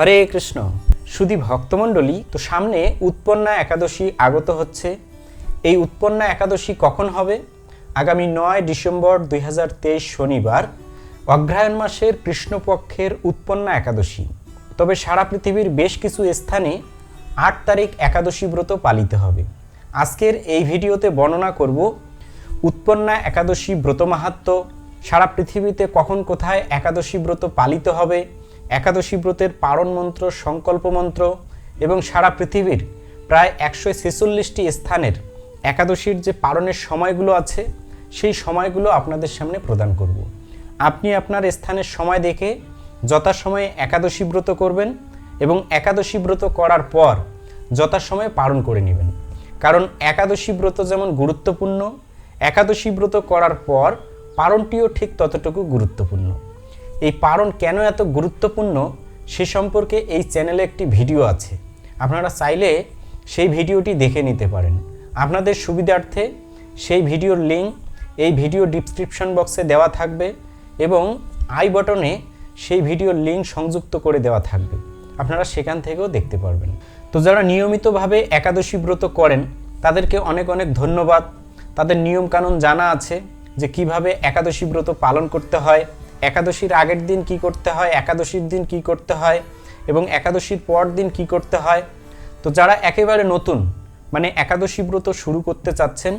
হরে কৃষ্ণ। সুধী ভক্তমণ্ডলী, তো সামনে উৎপন্না একাদশী আগত হচ্ছে। এই উৎপন্না একাদশী কখন হবে? আগামী 9 ডিসেম্বর 2023 শনিবার, অগ্রহায়ণ মাসের কৃষ্ণপক্ষের উৎপন্না একাদশী। তবে সারা পৃথিবীর বেশ কিছু স্থানে 8 তারিখ একাদশী ব্রত পালিত হবে। আজকের এই ভিডিওতে বর্ণনা করব উৎপন্না একাদশী ব্রত মাহাত্ম্য, সারা পৃথিবীতে কখন কোথায় একাদশী ব্রত পালিত হবে, একাদশী ব্রতের পারণ মন্ত্র, সংকল্প মন্ত্র এবং সারা পৃথিবীর প্রায় 146টি স্থানের একাদশীর যে পারণের সময়গুলো আছে সেই সময়গুলো আপনাদের সামনে প্রদান করব। আপনি আপনার স্থানের সময় দেখে যথাসময়ে একাদশী ব্রত করবেন এবং একাদশী ব্রত করার পর যথাসময়ে পালন করে নেবেন। কারণ একাদশী ব্রত যেমন গুরুত্বপূর্ণ, একাদশী ব্রত করার পর পালনটিও ঠিক ততটুকু গুরুত্বপূর্ণ। এই পালন কেন এত গুরুত্বপূর্ণ সে সম্পর্কে এই চ্যানেলে একটি ভিডিও আছে, আপনারা চাইলে সেই ভিডিওটি দেখে নিতে পারেন। আপনাদের সুবিধার্থে সেই ভিডিওর লিঙ্ক এই ভিডিও ডেসক্রিপশন বক্সে দেওয়া থাকবে এবং আই বটনে সেই ভিডিওর লিঙ্ক সংযুক্ত করে দেওয়া থাকবে, আপনারা সেখান থেকেও দেখতে পারবেন। তো যারা নিয়মিতভাবে একাদশী ব্রত করেন তাদেরকে অনেক অনেক ধন্যবাদ। তাদের নিয়মকানুন জানা আছে যে কিভাবে একাদশী ব্রত পালন করতে হয়, একাদশীর আগের দিন কি করতে হয়, একাদশীর দিন কি করতে হয় এবং একাদশীর পর দিন কি করতে হয়। তো যারা একেবারে নতুন, মানে একাদশী ব্রত শুরু করতে চাচ্ছেন,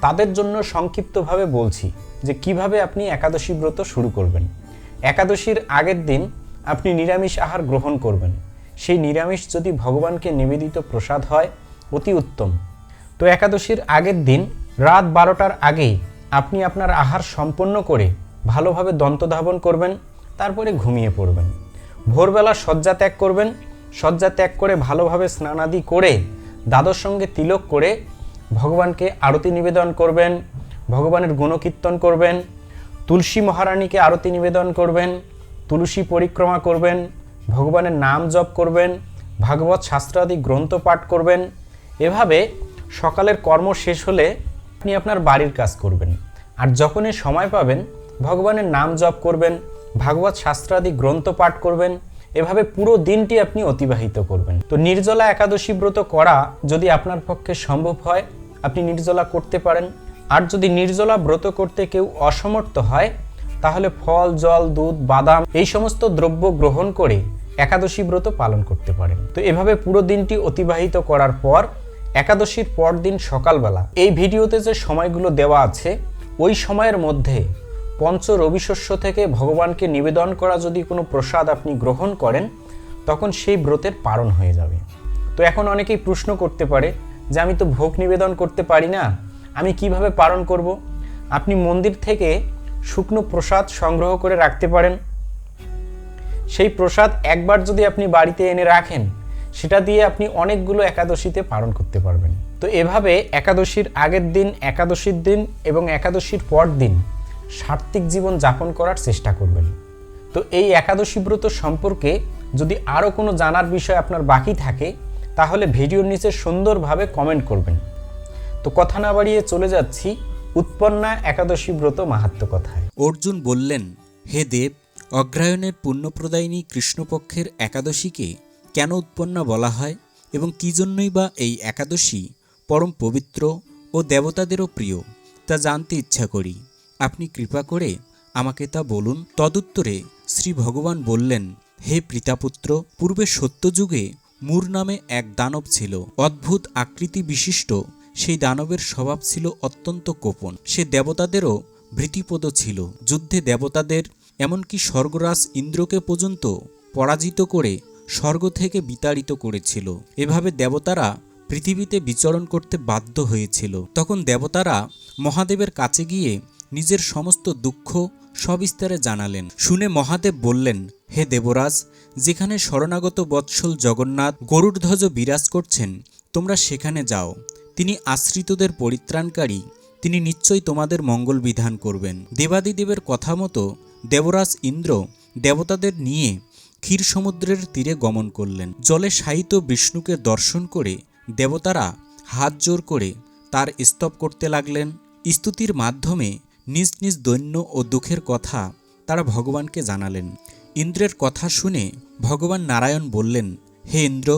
তাদের জন্য সংক্ষিপ্তভাবে বলছি যে কিভাবে আপনি একাদশী ব্রত শুরু করবেন। একাদশীর আগের দিন আপনি নিরামিষ আহার গ্রহণ করবেন। সেই নিরামিষ যদি ভগবানকে নিবেদিত প্রসাদ হয় অতি উত্তম। তো একাদশীর আগের দিন রাত 12টার আগেই আপনি আপনার আহার সম্পন্ন করে ভালোভাবে দন্তধাবন করবেন, তারপরে ঘুমিয়ে পড়বেন। ভোরবেলা শয্যা ত্যাগ করবেন। শয্যা ত্যাগ করে ভালোভাবে স্নানাদি করে দ্বাদশ সঙ্গে তিলক করে ভগবানকে আরতি নিবেদন করবেন, ভগবানের গুণকীর্তন করবেন, তুলসী মহারানীকে আরতি নিবেদন করবেন, তুলসী পরিক্রমা করবেন, ভগবানের নাম জপ করবেন, ভাগবত শাস্ত্রাদি গ্রন্থ পাঠ করবেন। এভাবে সকালের কর্ম শেষ হলে আপনি আপনার বাড়ির কাজ করবেন। আর যখনই সময় পাবেন ভগবানের নাম জপ করবেন, ভাগবত শাস্ত্রাদি গ্রন্থ পাঠ করবেন। এভাবে পুরো দিনটি আপনি অতিবাহিত করবেন। তো নির্জলা একাদশী ব্রত করা যদি আপনার পক্ষে সম্ভব হয় আপনি নির্জলা করতে পারেন। আর যদি নির্জলা ব্রত করতে কেউ অসমর্থ হয় তাহলে ফল, জল, দুধ, বাদাম এই সমস্ত দ্রব্য গ্রহণ করে একাদশী ব্রত পালন করতে পারেন। তো এভাবে পুরো দিনটি অতিবাহিত করার পর একাদশীর পর দিন সকালবেলা এই ভিডিওতে যে সময়গুলো দেওয়া আছে ওই সময়ের মধ্যে পঞ্চ রবিশস্য থেকে ভগবানকে নিবেদন করা যদি কোনো প্রসাদ আপনি গ্রহণ করেন তখন সেই ব্রতের পালন হয়ে যাবে। তো এখন অনেকেই প্রশ্ন করতে পারে যে আমি তো ভোগ নিবেদন করতে পারি না, আমি কিভাবে পালন করব? আপনি মন্দির থেকে শুকনো প্রসাদ সংগ্রহ করে রাখতে পারেন। সেই প্রসাদ একবার যদি আপনি বাড়িতে এনে রাখেন সেটা দিয়ে আপনি অনেকগুলো একাদশীতে পালন করতে পারবেন। তো এভাবে একাদশীর আগের দিন, একাদশীর দিন এবং একাদশীর পর দিন সাত্ত্বিক জীবন যাপন করার চেষ্টা করবেন। তো এই একাদশী ব্রত সম্পর্কে যদি আরও কোনো জানার বিষয় আপনার বাকি থাকে তাহলে ভিডিওর নিচে সুন্দরভাবে কমেন্ট করবেন। তো কথা না বাড়িয়ে চলে যাচ্ছি উৎপন্না একাদশী ব্রত মাহাত্ম্য কথায়। অর্জুন বললেন, হে দেব, অগ্রহায়ণের পুণ্যপ্রদায়িনী কৃষ্ণপক্ষের একাদশীকে কেন উৎপন্না বলা হয় এবং কী জন্যই বা এই একাদশী পরম পবিত্র ও দেবতাদেরও প্রিয় তা জানতে ইচ্ছা করি। আপনি কৃপা করে আমাকে তা বলুন। তদুত্তরে শ্রী ভগবান বললেন, হে পিতাপুত্র, পূর্বে সত্যযুগে মূর নামে এক দানব ছিল। অদ্ভুত আকৃতি বিশিষ্ট সেই দানবের স্বভাব ছিল অত্যন্ত কোপন। সে দেবতাদেরও ভীতিপ্রদ ছিল। যুদ্ধে দেবতাদের এমনকি স্বর্গরাজ ইন্দ্রকে পর্যন্ত পরাজিত করে স্বর্গ থেকে বিতাড়িত করেছিল। এভাবে দেবতারা পৃথিবীতে বিচরণ করতে বাধ্য হয়েছিল। তখন দেবতারা মহাদেবের কাছে গিয়ে নিজের সমস্ত দুঃখ সবিস্তারে জানালেন। শুনে মহাদেব বললেন, হে দেবরাজ, যেখানে শরণাগত বৎসল জগন্নাথ গরুড়ধ্বজ বিরাজ করছেন তোমরা সেখানে যাও। তিনি আশ্রিতদের পরিত্রাণকারী, তিনি নিশ্চয়ই তোমাদের মঙ্গল বিধান করবেন। দেবাদিদেবের কথা মতো দেবরাজ ইন্দ্র দেবতাদের নিয়ে ক্ষীর সমুদ্রের তীরে গমন করলেন। জলে শায়িত বিষ্ণুকে দর্শন করে দেবতারা হাত জোর করে তার স্তব করতে লাগলেন। স্তুতির মাধ্যমে নিজ নিজ দৈন্য ও দুঃখের কথা তারা ভগবানকে জানালেন। ইন্দ্রের কথা শুনে ভগবান নারায়ণ বললেন, হে ইন্দ্র,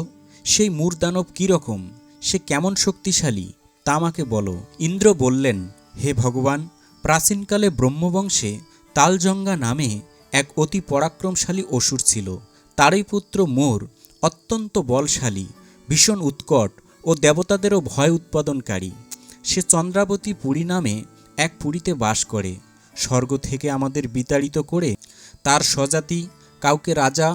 সেই মূর দানব কীরকম, সে কেমন শক্তিশালী তা আমাকে বলো। ইন্দ্র বললেন, হে ভগবান, প্রাচীনকালে ব্রহ্মবংশে তালজঙ্গা নামে এক অতি পরাক্রমশালী অসুর ছিল। তারই পুত্র মোর অত্যন্ত বলশালী, ভীষণ উৎকট ও দেবতাদেরও ভয় উৎপাদনকারী। সে চন্দ্রাবতী পুরী নামে এক পুরীতে বাস করে। স্বর্গ থেকে আমাদের বিতাড়িত করে তার স্বজাতি কাউকে রাজা,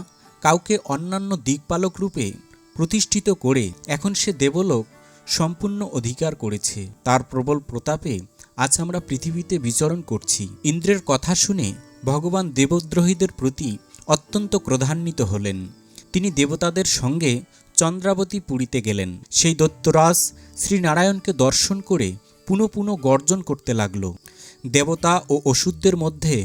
কাউকে অন্যান্য দিকপালক রূপে প্রতিষ্ঠিত করে এখন সে দেবলোক সম্পূর্ণ অধিকার করেছে। তার প্রবল প্রতাপে আজ আমরা পৃথিবীতে বিচরণ করছি। ইন্দ্রের কথা শুনে ভগবান দেবদ্রোহীদের প্রতি অত্যন্ত ক্রোধান্বিত হলেন। তিনি দেবতাদের সঙ্গে চন্দ্রাবতী পুরীতে গেলেন। সেই দৈত্যরাজ শ্রীনারায়ণকে দর্শন করে পুনঃ পুনঃ গর্জন করতে লাগল। দেবতা ও অসুরদের মধ্যে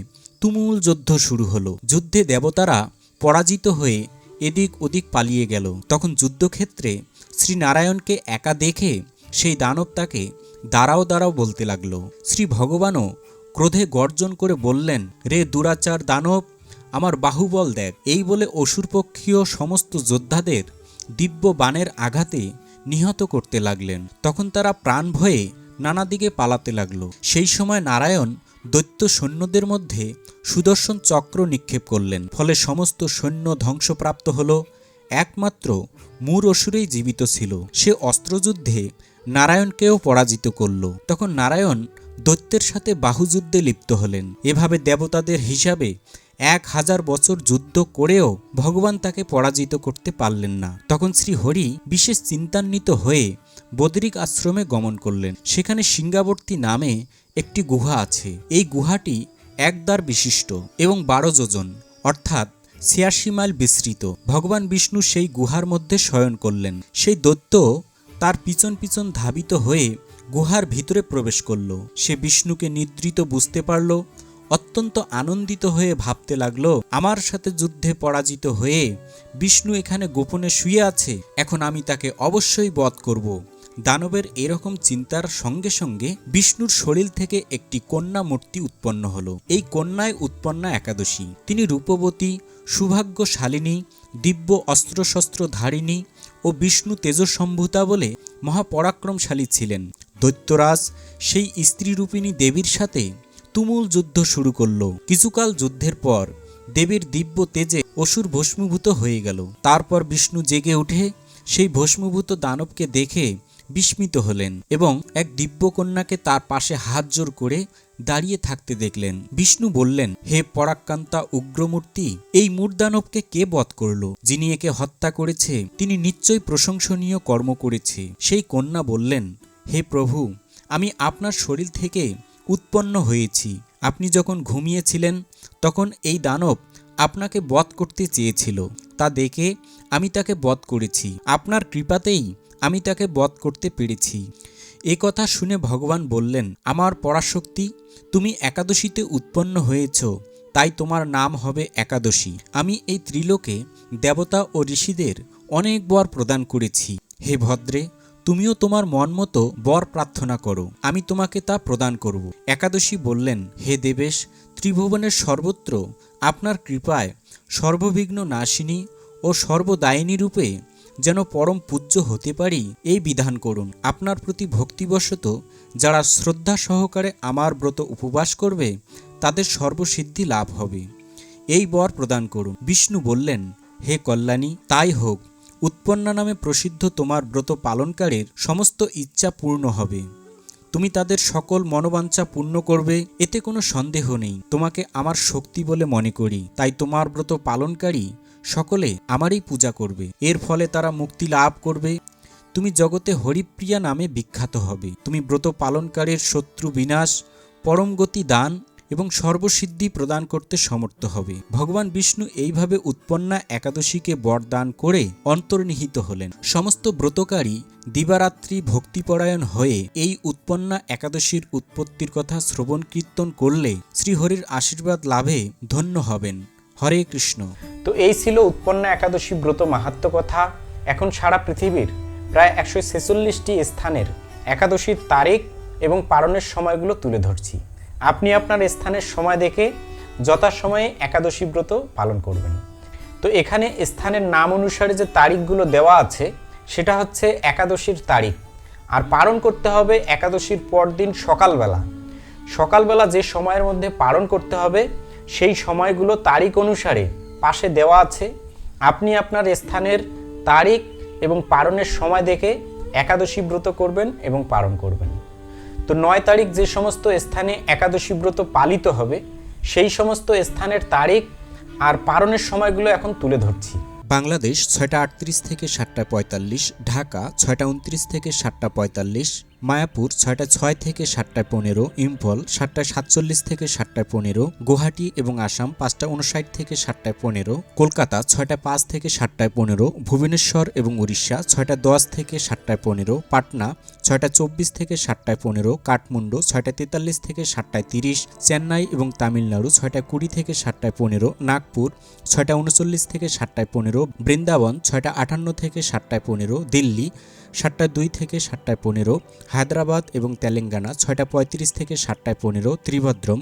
তুমুল যুদ্ধ শুরু হলো। যুদ্ধে দেবতারা পরাজিত হয়ে এদিক ওদিক পালিয়ে গেল। তখন যুদ্ধক্ষেত্রে শ্রীনারায়ণকে একা দেখে সেই দানব তাকে দাঁড়াও দাঁড়াও বলতে লাগল। শ্রী ভগবানও ক্রোধে গর্জন করে বললেন, রে দুরাচার দানব, আমার বাহুবল দেখ। এই বলে অসুরপক্ষীয় সমস্ত যোদ্ধাদের দিব্য বাণের আঘাতে নিহত করতে লাগলেন। তখন তারা প্রাণ ভয়ে নানা দিকে পালাতে লাগল। সেই সময় নারায়ণ দৈত্য সৈন্যদের মধ্যে সুদর্শন চক্র নিক্ষেপ করলেন। ফলে সমস্ত সৈন্য ধ্বংসপ্রাপ্ত হল। একমাত্র মূর অসুরেই জীবিত ছিল। সে অস্ত্রযুদ্ধে নারায়ণকেও পরাজিত করল। তখন নারায়ণ দৈত্যের সাথে বাহুযুদ্ধে লিপ্ত হলেন। এভাবে দেবতাদের হিসাবে 1000 বছর যুদ্ধ করেও ভগবান তাকে পরাজিত করতে পারলেন না। তখন শ্রীহরি বিশেষ চিন্তান্বিত হয়ে বদরিক আশ্রমে গমন করলেন। সেখানে সিংহাবর্তী নামে একটি গুহা আছে। এই গুহাটি 1 দ্বার বিশিষ্ট এবং 12 যোজন অর্থাৎ 86 মাইল বিস্তৃত। ভগবান বিষ্ণু সেই গুহার মধ্যে শয়ন করলেন। সেই দৈত্য তার পিছন পিছন ধাবিত হয়ে গুহার ভিতরে প্রবেশ করল। সে বিষ্ণুকে নিদ্রিত বুঝতে পারল। অত্যন্ত আনন্দিত হয়ে ভাবতে লাগলো, আমার সাথে যুদ্ধে পরাজিত হয়ে বিষ্ণু এখানে গোপনে শুয়ে আছে, এখন আমি তাকে অবশ্যই বধ করব। দানবের এরকম চিন্তার সঙ্গে সঙ্গে বিষ্ণুর শরীর থেকে একটি কন্যা মূর্তি উৎপন্ন হলো। এই কন্যায় উৎপন্না একাদশী। তিনি রূপবতী, সৌভাগ্যশালিনী, দিব্য অস্ত্রশস্ত্র ধারিণী ও বিষ্ণু তেজসম্ভূতা বলে মহাপরাক্রমশালী ছিলেন। দৈত্যরাজ সেই স্ত্রীরূপিণী দেবীর সাথে তুমুল যুদ্ধ শুরু করল। কিছুকাল যুদ্ধের পর দেবীর দিব্য তেজে অসুর ভস্মীভূত হয়ে গেল। তারপর বিষ্ণু জেগে উঠে সেই ভস্মীভূত দানবকে দেখে বিস্মিত হলেন এবং এক দিব্য কন্যাকে তার পাশে হাত জোড় করে দাঁড়িয়ে থাকতে দেখলেন। বিষ্ণু বললেন, হে পরাক্রান্তা উগ্রমূর্তি, এই মূর্দানবকে কে বধ করল? যিনি একে হত্যা করেছে তিনি নিশ্চয়ই প্রশংসনীয় কর্ম করেছে। সেই কন্যা বললেন, হে প্রভু, আমি আপনার শরীর থেকে উৎপন্ন হয়েছি। আপনি যখন ঘুমিয়েছিলেন তখন এই দানব আপনাকে বধ করতে চেয়েছিল। তা দেখে আমি তাকে বধ করেছি। আপনার কৃপাতেই আমি তাকে বধ করতে পেরেছি। এ কথা শুনে ভগবান বললেন, আমার পরাশক্তি, তুমি একাদশীতে উৎপন্ন হয়েছ, তাই তোমার নাম হবে একাদশী। আমি এই ত্রিলোকে দেবতা ও ঋষিদের অনেক বর প্রদান করেছি। হে ভদ্রে, তুমিও তোমার মন মতো বর প্রার্থনা করো, আমি তোমাকে তা প্রদান করব। একাদশী বললেন, হে দেবেশ, ত্রিভুবনের সর্বত্র আপনার কৃপায় সর্ববিঘ্ন নাশিনী ও সর্বদায়িনী রূপে যেন পরম পূজ্য হতে পারি এই বিধান করুন। আপনার প্রতি ভক্তিবশত যারা শ্রদ্ধা সহকারে আমার ব্রত উপবাস করবে তাদের সর্বসিদ্ধি লাভ হবে, এই বর প্রদান করুন। বিষ্ণু বললেন, হে কল্যাণী, তাই হোক। উৎপন্না নামে প্রসিদ্ধ তোমার ব্রত পালনকারীর সমস্ত ইচ্ছা পূর্ণ হবে। তুমি তাদের সকল মনোবাঞ্ছা পূর্ণ করবে, এতে কোনো সন্দেহ নেই। তোমাকে আমার শক্তি বলে মনে করি, তাই তোমার ব্রত পালনকারী সকলে আমারই পূজা করবে। এর ফলে তারা মুক্তি লাভ করবে। তুমি জগতে হরিপ্রিয়া নামে বিখ্যাত হবে। তুমি ব্রত পালনকারীর শত্রু বিনাশ, পরম গতি দান এবং সর্বসিদ্ধি প্রদান করতে সমর্থ হবে। ভগবান বিষ্ণু এইভাবে উৎপন্না একাদশীকে বরদান করে অন্তর্নিহিত হলেন। সমস্ত ব্রতকারী দিবারাত্রি ভক্তিপরায়ণ হয়ে এই উৎপন্না একাদশীর উৎপত্তির কথা শ্রবণ কীর্তন করলে শ্রীহরির আশীর্বাদ লাভে ধন্য হবেন। হরে কৃষ্ণ। তো এই ছিল উৎপন্না একাদশী ব্রত মাহাত্ম্য কথা। এখন সারা পৃথিবীর প্রায় 146টি স্থানের একাদশীর তারিখ এবং পালনের সময়গুলো তুলে ধরছি। আপনি আপনার স্থানের সময় দেখে যথাসময়ে একাদশী ব্রত পালন করবেন। তো এখানে স্থানের নাম অনুসারে যে তারিখগুলো দেওয়া আছে সেটা হচ্ছে একাদশীর তারিখ, আর পালন করতে হবে একাদশীর পরদিন সকালবেলা। সকালবেলা যে সময়ের মধ্যে পালন করতে হবে সেই সময়গুলো তারিখ অনুসারে পাশে দেওয়া আছে। আপনি আপনার স্থানের তারিখ এবং পালনের সময় দেখে একাদশী ব্রত করবেন এবং পালন করবেন। তো ৯ তারিখ যে সমস্ত স্থানে একাদশী ব্রত পালিত হবে সেই সমস্ত স্থানের তারিখ আর পালনের সময়গুলো এখন তুলে ধরছি। বাংলাদেশ ৬টা ৩৮ থেকে ৭টা ৪৫, ঢাকা ৬টা ২৯ থেকে ৭টা ৪৫, মায়াপুর ৬টা ৬ থেকে ৭টা ১৫, ইম্ফল ৭টা ৪৭ থেকে ৭টা ১৫, গুয়াহাটি এবং আসাম ৫টা ৫৯ থেকে ৭টা ১৫, কলকাতা ৬টা ৫ থেকে ৭টা ১৫, ভুবনেশ্বর এবং উড়িষ্যা ৬টা ১০ থেকে ৭টা ১৫, পাটনা ৬টা ২৪ থেকে ৭টা ১৫, কাঠমান্ডু ৬টা ৪৩ থেকে ৭টা ৩০, চেন্নাই এবং তামিলনাড়ু ৬টা ২০ থেকে ৭টা ১৫, নাগপুর ৬টা ৩৯ থেকে ৭টা ১৫, বৃন্দাবন ৬টা ৫৮ থেকে ৭টা ১৫, দিল্লি ৭টা ২ থেকে ৭টা ১৫, হায়দ্রাবাদ এবং তেলেঙ্গানা ৬টা ৩৫ থেকে ৭টা ১৫, ত্রিভদ্রম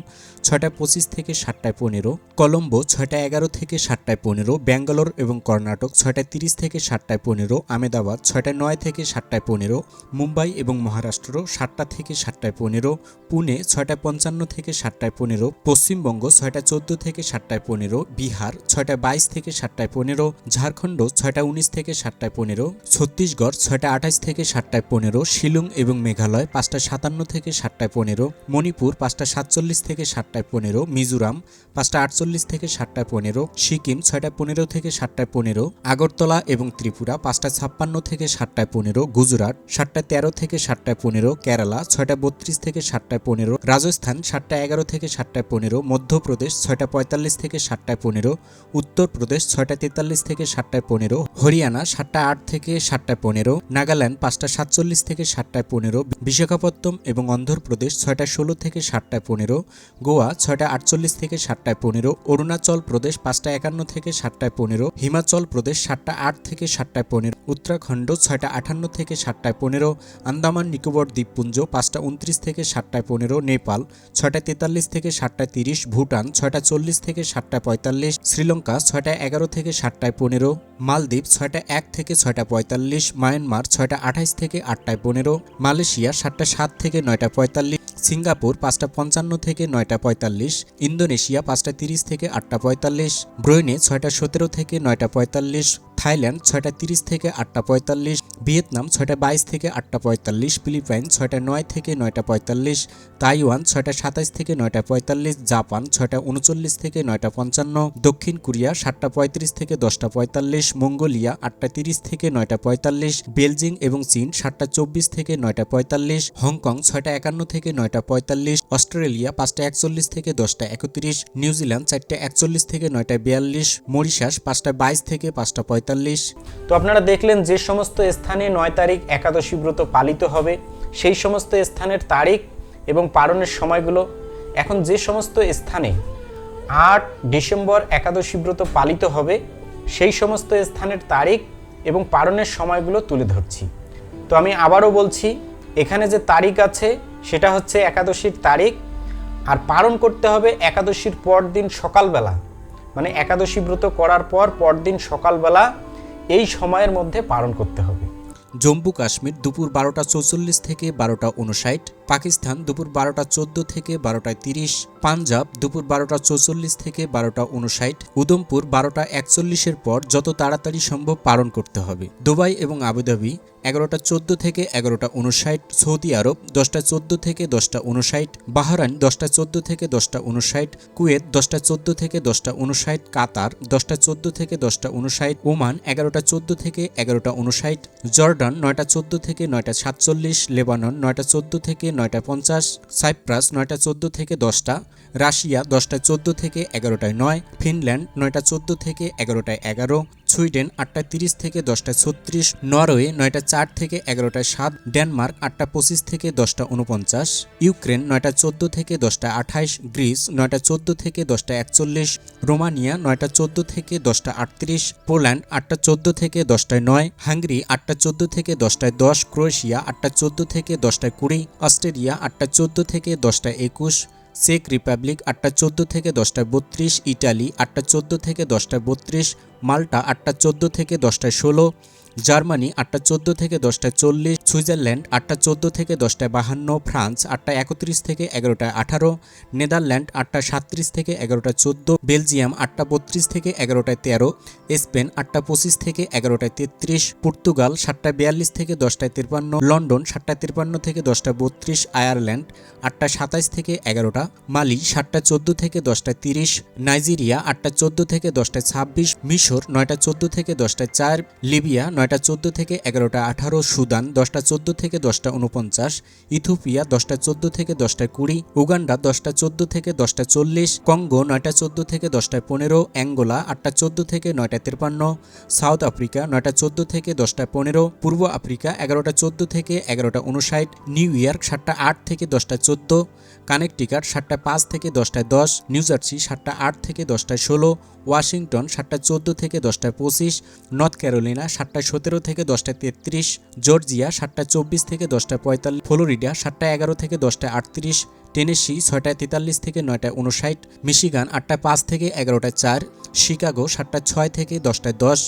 ৬টা ২৫ থেকে ৭টা ১৫, কলম্বো ৬টা ১১ থেকে ৭টা ১৫, ব্যাঙ্গালোর এবং কর্ণাটক ৬টা ৩০ থেকে ৭টা ১৫, আহমেদাবাদ ৬টা ৯ থেকে ৭টা ১৫, মুম্বাই এবং মহারাষ্ট্র ৭টা থেকে ৭টা ১৫, পুনে ৬টা ৫৫ থেকে ৭টা ১৫, পশ্চিমবঙ্গ ৬টা ১৪ থেকে ৭টা ১৫, বিহার ৬টা ২২ থেকে ৭টা ১৫, ঝাড়খণ্ড ৬টা ১৯ থেকে ৭টা ১৫, ছত্তিশগড় ৬টা ২৮ থেকে ৭টা ১৫, শিলং এবং মেঘালয় ৫টা ৫৭ থেকে ৭টা ১৫, মণিপুর ৫টা ৪৭ থেকে ৭টা ১৫, মিজোরাম ৫টা ৪৮ থেকে ৭টা ১৫, সিকিম ৬টা ১৫ থেকে ৭টা ১৫, আগরতলা এবং ত্রিপুরা ৫টা ৫৬ থেকে ৭টা ১৫, গুজরাট ৭টা ১৩ থেকে ৭টা ১৫, কেরালা ৬টা ৩২ থেকে ৭টা ১৫, রাজস্থান ৭টা ১১ থেকে ৭টা ১৫, মধ্যপ্রদেশ ৬টা ৪৫ থেকে ৭টা ১৫, উত্তরপ্রদেশ ৬টা ৪৩ থেকে ৭টা ১৫, হরিয়ানা ৭টা ৮ থেকে 7টা 15, নাগাল্যান্ড 5টা 47 থেকে 7টা 15, বিশাখাপত্তনম এবং অন্ধ্রপ্রদেশ 6টা 16 থেকে 7টা 15, গোয়া 6টা 48 থেকে 7টা 15, অরুণাচল প্রদেশ 5টা 51 থেকে 7টা 15, হিমাচল প্রদেশ 7টা 8 থেকে 7টা 15, উত্তরাখণ্ড 6টা 58 থেকে 7টা 15, আন্দামান নিকোবর দ্বীপপুঞ্জ 5টা 29 থেকে 7টা 15, নেপাল 6টা 43 থেকে 7টা 30, ভুটান 6টা 40 থেকে 7টা 45, শ্রীলঙ্কা 6টা 11 থেকে 7টা 15, মালদ্বীপ 6টা 1 থেকে 6টা 45, মায়ানমার 6টা 28 থেকে 8টা 15, মালয়েশিয়া 7টা 7 থেকে 9টা 45, সিঙ্গাপুর 5টা 55 থেকে 9টা 45, ইন্দোনেশিয়া 5টা 30 থেকে 8টা 45, ব্রুনেই 6টা 17 থেকে 9টা 45, থাইল্যান্ড 6টা 30 থেকে 8টা 45, ভিয়েতনাম 6টা 22 থেকে 8টা 45, ফিলিপাইন 6টা 9 থেকে 9টা 45, তাইওয়ান 6টা 27 থেকে 9টা 45, জাপান 6টা 39 থেকে 9টা 55, দক্ষিণ কোরিয়া 7টা 35 থেকে 10টা 45, মঙ্গোলিয়া 8টা 30 থেকে 9টা 45, বেলজিং এবং চীন 7টা 24 থেকে 9টা 45, হংকং 6টা 51 থেকে 9টা 45, অস্ট্রেলিয়া 5টা 41 থেকে 10টা 31, নিউজিল্যান্ড 4টা 41 থেকে 9টা 42, মরিশাস 5টা 22 থেকে 5টা 45। তো আপনারা দেখলেন যে সমস্ত স্থানে 9 তারিখ একাদশী ব্রত পালিত হবে সেই সমস্ত স্থানের তারিখ এবং পালনের সময়গুলো। এখন যে সমস্ত স্থানে 8 ডিসেম্বর একাদশী ব্রত পালিত হবে সেই সমস্ত স্থানের তারিখ এবং পালনের সময়গুলো তুলে ধরছি। তো আমি আবারও বলছি, এখানে যে তারিখ আছে সেটা হচ্ছে একাদশীর তারিখ, আর পালন করতে হবে একাদশীর পরদিন সকালবেলা, মানে একাদশী ব্রত করার পর পরদিন সকালবেলা এই সময়ের মধ্যে পালন করতে হবে। জম্মু কাশ্মীর দুপুর 12টা 44 থেকে 12টা 59, পাকিস্তান দুপুর 12টা 14 থেকে 12টা 30, পাঞ্জাব দুপুর 12টা 44 থেকে 12টা 59, উদমপুর 12টা 41-এর পর যত তাড়াতাড়ি সম্ভব পালন করতে হবে। দুবাই এবং আবুধাবি 11টা 14 থেকে 11টা 59, সৌদি আরব 10টা 14 থেকে 10টা 59, বাহরাইন 10টা 14 থেকে 10টা 59, কুয়েত 10টা 14 থেকে 10টা 59, কাতার 10টা 14 থেকে 10টা 59, ওমান 11টা 14 থেকে 11টা 59, জর্ডান 9টা 14 থেকে 9টা 47, লেবানন 9টা 14 থেকে 9টা 50, সাইপ্রাস 9টা 14 থেকে 10টা, রাশিয়া 10টা 14 থেকে 11টায় 9, ফিনল্যান্ড 9টা 14 থেকে 11টায় 11, সুইডেন 8টা 30 থেকে 10টা 36, নরওয়ে 9টা 4 থেকে 11টায় 7, ডেনমার্ক 8টা 25 থেকে 10টা 49, ইউক্রেন 9টা 14 থেকে 10টা 28, গ্রিস 9টা 14 থেকে 10টা 41, রোমানিয়া 9টা 14 থেকে 10টা 38, পোল্যান্ড 8টা 14 থেকে 10টায় 9, হাঙ্গেরি 8টা 14 থেকে 10টায় 10, ক্রোয়েশিয়া 8টা 14 থেকে 10টায় 20, অস্ট্রেলিয়া 8টা 14 থেকে 10টায় 21, চেক রিপাবলিক 8টা 14 থেকে 10টা 32, ইটালি 8টা 14 থেকে 10টা 32, মাল্টা 8টা 14 থেকে 10টা 16, জার্মানি 8টা 14 থেকে 10টা 40, সুইজারল্যান্ড 8টা 14 থেকে 10টা 52, ফ্রান্স 8টা 31 থেকে 11টা 18, নেদারল্যান্ড 8টা 37 থেকে 11টা 14, বেলজিয়াম 8টা 32 থেকে 11টা 13, স্পেন 8টা 25 থেকে 11টা 33, পর্তুগাল 7টা 42 থেকে 10টা 53, লন্ডন 7টা 53 থেকে 10টা 32, আয়ারল্যান্ড 8টা 27 থেকে 11টা, মালি 7টা 14 থেকে 10টা 30, নাইজেরিয়া 8টা 14 থেকে 10টা 26, মিশর 9টা 14 থেকে 10টা 4, লিবিয়া 9টা 14 থেকে 11টা 18, সুদান 10টা 14 থেকে 10টা 49, ইথিওপিয়া 10টা 14 থেকে 10টা 20, উগান্ডা 10টা 14 থেকে 10টা 40, কঙ্গো 9টা 14 থেকে 10টা 15, অ্যাঙ্গোলা 8টা 14 থেকে 9টা 53, সাউথ আফ্রিকা 9টা 14 থেকে 10টা 15, পূর্ব আফ্রিকা 11টা 14 থেকে 11টা 59, নিউ ইয়র্ক 7টা 8 থেকে 10টা 14, কানেকটিকাট 7টা 5 থেকে 10টা 10, নিউ জার্সি 7টা 8 থেকে 10টা 16, ওয়াশিংটন 7টা 14 থেকে 10টা 25, নর্থ ক্যারোলিনা 7টা 17 থেকে 10টা 33, জর্জিয়া 7টা 24 থেকে 10টা 45, ফ্লোরিডা 7টা 11 থেকে 10টা 38, টেনেসি 6টা 43 থেকে 9টা 59, মিশিগান 8টা 5 থেকে 11টা 4, শিকাগো 7টা 6 থেকে 10টা 10,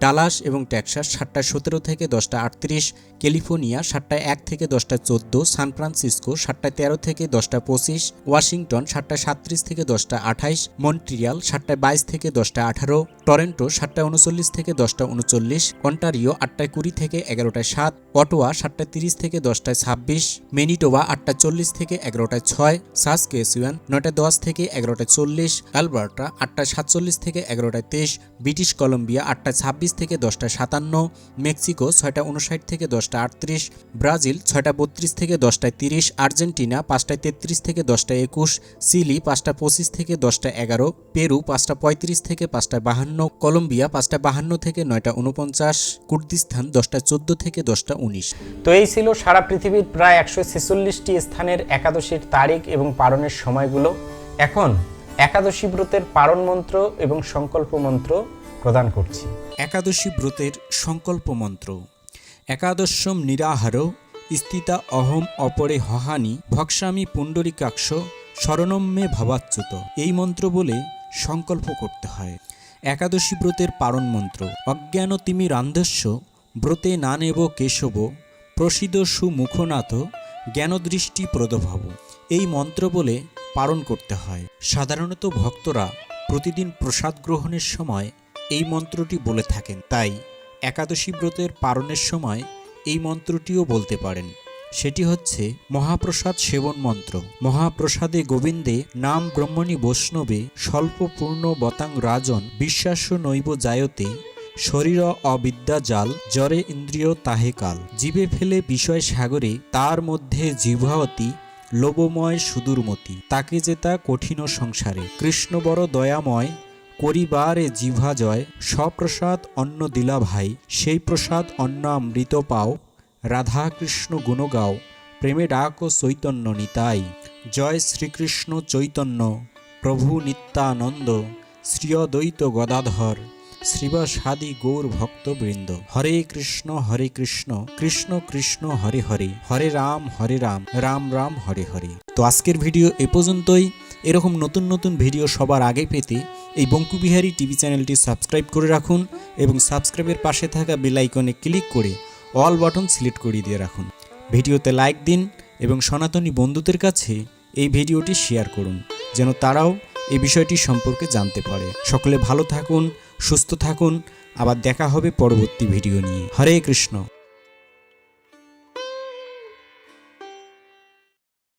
ডালাস এবং টেক্সাস 7টা 17 থেকে 10টা 38, ক্যালিফোর্নিয়া 7টা 1 থেকে 10টা 14, সান ফ্রান্সিসকো 7টা 13 থেকে 10টা 25, ওয়াশিংটন 7টা 37 থেকে 10টা 28, মন্ট্রিয়াল 7টা 22 থেকে 10টা 18, টরেন্টো 7টা 39 থেকে 10টা 39, অন্টারিও 8টা 20 থেকে 11টা 7, অটোয়া 7টা 30 থেকে 10টা 26, ম্যানিটোবা 8টা 40 থেকে 11টা 6, সাসকেচুয়ান 9টা 10 থেকে 11টা 40, অ্যালবার্টা 8টা 47 থেকে 11টা 23, ব্রিটিশ কলম্বিয়া 8টা 26 থেকে 10টা 57, মেক্সিকো 6টা 59 থেকে 10টা 38, ব্রাজিল 6টা 32 থেকে 10টা 30, আর্জেন্টিনা 5টা 33 থেকে 10টা 21, চিলি 5টা 25 থেকে 10টা 11, পেরু 5টা 35 থেকে 5টা 52, কলম্বিয়া 5টা 52 থেকে 9টা 49, কুর্দিস্তান 10টা 14 থেকে 10টা 19। তো এই ছিল সারা পৃথিবীর প্রায় 146টি স্থানের একাদশীর তারিখ এবং পারণের সময়গুলো। এখন একাদশী ব্রতের পারণ মন্ত্র এবং সংকল্প মন্ত্র প্রদান করছি। একাদশী ব্রতের সংকল্প মন্ত্র। একাদশম নিরাহার স্থিতা অহম অপরে হহানি ভক্সামি পুণ্ডরিকাক্ষ শরণম মে ভবাচ্যুত। এই মন্ত্র বলে সংকল্প করতে হয়। একাদশী ব্রতের পারণ মন্ত্র। অজ্ঞান তিমিরান্ধস্য ব্রতে না নেব কেশব প্রসিদ সুমুখনাথ জ্ঞানদৃষ্টি প্রদভব। এই মন্ত্র বলে পারণ করতে হয়। সাধারণত ভক্তরা প্রতিদিন প্রসাদ গ্রহণের সময় এই মন্ত্রটি বলে থাকেন, তাই একাদশী ব্রতের পারণের সময় এই মন্ত্রটিও বলতে পারেন। সেটি হচ্ছে মহাপ্রসাদ সেবন মন্ত্র। মহাপ্রসাদে গোবিন্দে নাম ব্রহ্মণী বৈষ্ণবে স্বল্প পূর্ণ বতাং রাজন বিশ্বাস্য নৈব জায়তে শরীর অবিদ্যা জাল জরে ইন্দ্রিয় তাহে কাল। জীবে ফেলে বিষয় সাগরে তার মধ্যে জিহ্বাবতী লোভময় সুদূরমতি তাকে যেতা কঠিন সংসারে। কৃষ্ণ বড় দয়াময় করিবারে জিহ্বা জয় সপ্রসাদ অন্ন দিলা ভাই সেই প্রসাদ অন্ন অমৃত পাও রাধা কৃষ্ণ গুণ গাও প্রেমে ডাক চৈতন্য নিতাই। জয় শ্রীকৃষ্ণ চৈতন্য প্রভু নিত্যানন্দ শ্রী অদ্বৈত গদাধর শ্রীবাসাদি গৌর ভক্তবৃন্দ। হরে কৃষ্ণ কৃষ্ণ কৃষ্ণ হরে হরে হরে রাম রাম রাম হরে হরে। তো আজকের ভিডিও এ পর্যন্তই। এরকম নতুন নতুন ভিডিও সবার আগে পেতে এই বঙ্কুবিহারী টিভি চ্যানেলটি সাবস্ক্রাইব করে রাখুন এবং সাবস্ক্রাইবের পাশে থাকা বেল আইকনে ক্লিক করে অল বাটন সিলেক্ট করে দিয়ে রাখুন। ভিডিওতে লাইক দিন এবং সনাতনী বন্ধুদের কাছে এই ভিডিওটি শেয়ার করুন যেন তারাও এই বিষয়টি সম্পর্কে জানতে পারে। সকলে ভালো থাকুন, সুস্থ থাকুন। আবার দেখা হবে পরবর্তী ভিডিও নিয়ে। হরে কৃষ্ণ।